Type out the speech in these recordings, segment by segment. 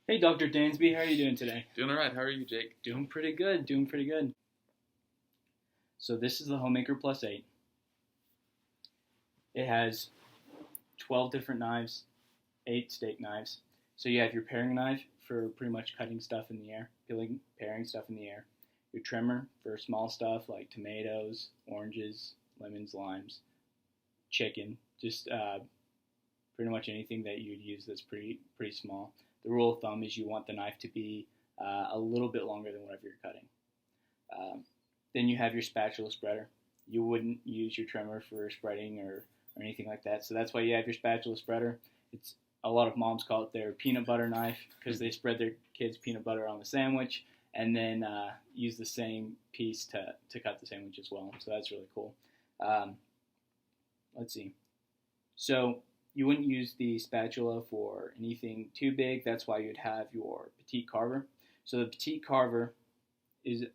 Hey, Dr. Dansby, how are you doing today? Doing all right. How are you, Jake? Doing pretty good, doing pretty good. So this is the Homemaker Plus 8. It has 12 different knives, 8 steak knives. So you have your paring knife for pretty much cutting stuff in the air, peeling, paring stuff in the air. Your trimmer for small stuff like tomatoes, oranges, lemons, limes, chicken, just pretty much anything that you'd use that's pretty small. The rule of thumb is you want the knife to be a little bit longer than whatever you're cutting. Um, then you have your spatula spreader. You wouldn't use your trimmer for spreading or anything like that. So that's why you have your spatula spreader. It's a lot of moms call it their peanut butter knife because they spread their kids' peanut butter on the sandwich and then use the same piece to cut the sandwich as well. So that's really cool. Um, let's see. So you wouldn't use the spatula for anything too big. That's why you'd have your petite carver. So the petite carver is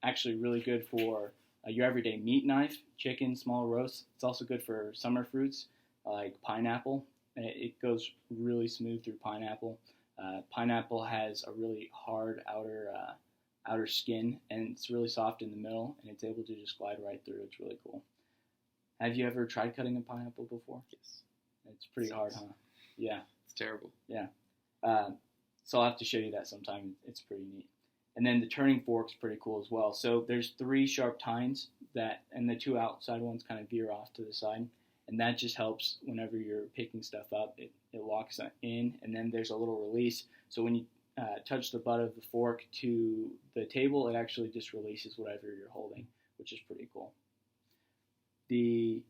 actually really good for your everyday meat knife, chicken, small roasts. It's also good for summer fruits like pineapple. It goes really smooth through pineapple. Pineapple has a really hard outer skin, and it's really soft in the middle, and it's able to just glide right through. It's really cool. Have you ever tried cutting a pineapple before? Yes. It's pretty hard, huh? Yeah. It's terrible. Yeah. Uh, so I'll have to show you that sometime. It's pretty neat. And then the turning fork's pretty cool as well. So there's 3 sharp tines and the 2 outside ones kind of veer off to the side. And that just helps whenever you're picking stuff up. It locks in, and then there's a little release. So when you touch the butt of the fork to the table, it actually just releases whatever you're holding, which is pretty cool. The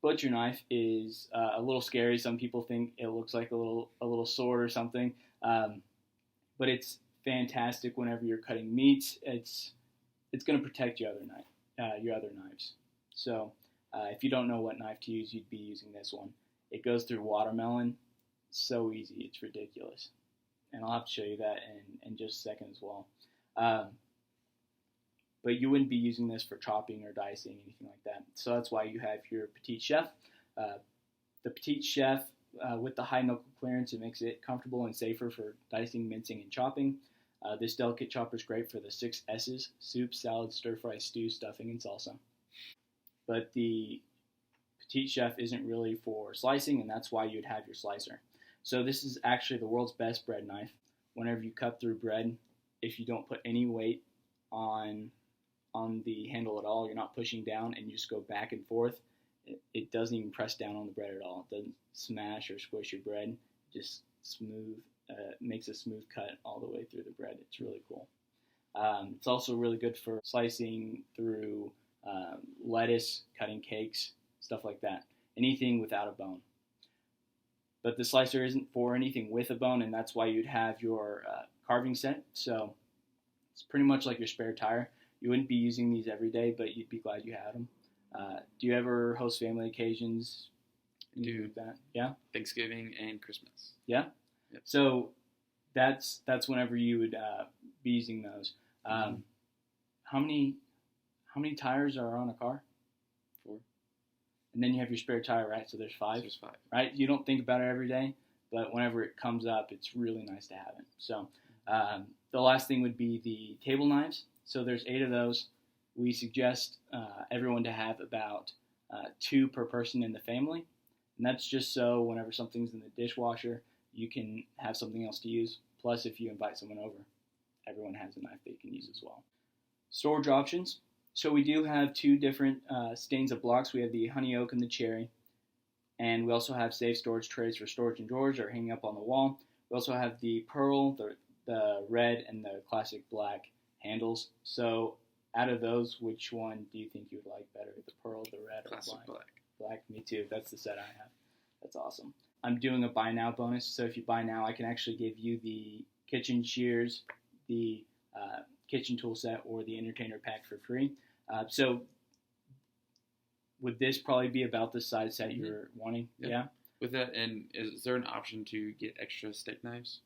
butcher knife is a little scary. Some people think it looks like a little sword or something, but it's fantastic whenever you're cutting meats. It's going to protect your other knives. So if you don't know what knife to use, you'd be using this one. It goes through watermelon so easy, it's ridiculous. And I'll have to show you that in just a second as well. Um, but you wouldn't be using this for chopping or dicing, anything like that. So that's why you have your Petite Chef. Uh, the Petite Chef, with the high knuckle clearance, it makes it comfortable and safer for dicing, mincing, and chopping. This delicate chopper is great for the 6 S's: soup, salad, stir fry, stew, stuffing, and salsa. But the Petite Chef isn't really for slicing, and that's why you'd have your slicer. So this is actually the world's best bread knife. Whenever you cut through bread, if you don't put any weight on the handle at all, you're not pushing down, and you just go back and forth, it doesn't even press down on the bread at all. It doesn't smash or squish your bread. It just makes a smooth cut all the way through the bread. It's really cool. It's also really good for slicing through lettuce, cutting cakes, stuff like that. Anything without a bone. But the slicer isn't for anything with a bone, and that's why you'd have your carving set. So it's pretty much like your spare tire. You wouldn't be using these every day, but you'd be glad you had them. Do you ever host family occasions? Do like that? Yeah. Thanksgiving and Christmas. Yeah. Yep. So that's whenever you would be using those. How many tires are on a car? 4. And then you have your spare tire, right? So there's 5. There's 5. Right? You don't think about it every day, but whenever it comes up, it's really nice to have it. So the last thing would be the table knives. So there's 8 of those. We suggest everyone to have about 2 per person in the family. And that's just so whenever something's in the dishwasher, you can have something else to use. Plus, if you invite someone over, everyone has a knife they can use as well. Storage options. So we do have 2 different stains of blocks. We have the honey oak and the cherry. And we also have safe storage trays for storage in drawers or hanging up on the wall. We also have the pearl, the red, and the classic black handles. So out of those, which one do you think you would like better? The pearl, the red, or Classic black? black. Black, me too. That's the set I have. That's awesome. I'm doing a buy now bonus. So if you buy now, I can actually give you the kitchen shears, the kitchen tool set, or the entertainer pack for free. So would this probably be about the size set you're wanting? Yep. Yeah. With that, and is there an option to get extra steak knives?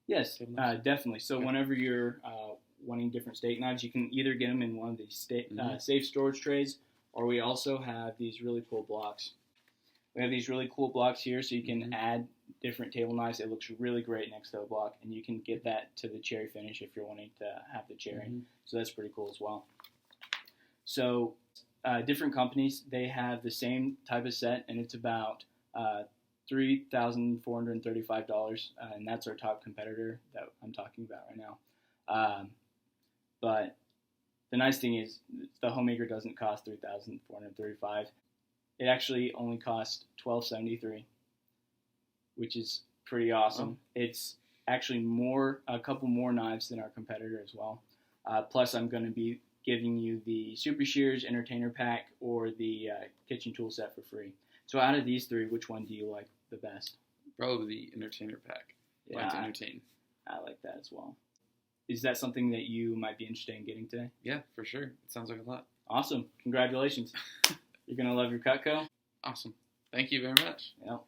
Yes, Table knives? definitely. So Okay. whenever you're wanting different steak knives, you can either get them in one of these safe storage trays, or we also have these really cool blocks. We have these really cool blocks here, so you can add different table knives. It looks really great next to the block, and you can get that to the cherry finish if you're wanting to have the cherry. Mm-hmm. So that's pretty cool as well. So different companies, they have the same type of set, and it's about $3,435, and that's our top competitor that I'm talking about right now. But the nice thing is the Homemaker doesn't cost $3,435. It actually only costs $1,273, which is pretty awesome. Oh. It's actually a couple more knives than our competitor as well. Plus, I'm going to be giving you the Super Shears Entertainer Pack or the kitchen tool set for free. So out of these three, which one do you like the best? Probably the Entertainer Pack. Yeah, Mine's Entertain. I like that as well. Is that something that you might be interested in getting today? Yeah, for sure. It sounds like a lot. Awesome. Congratulations. You're going to love your Cutco. Awesome. Thank you very much. Yep.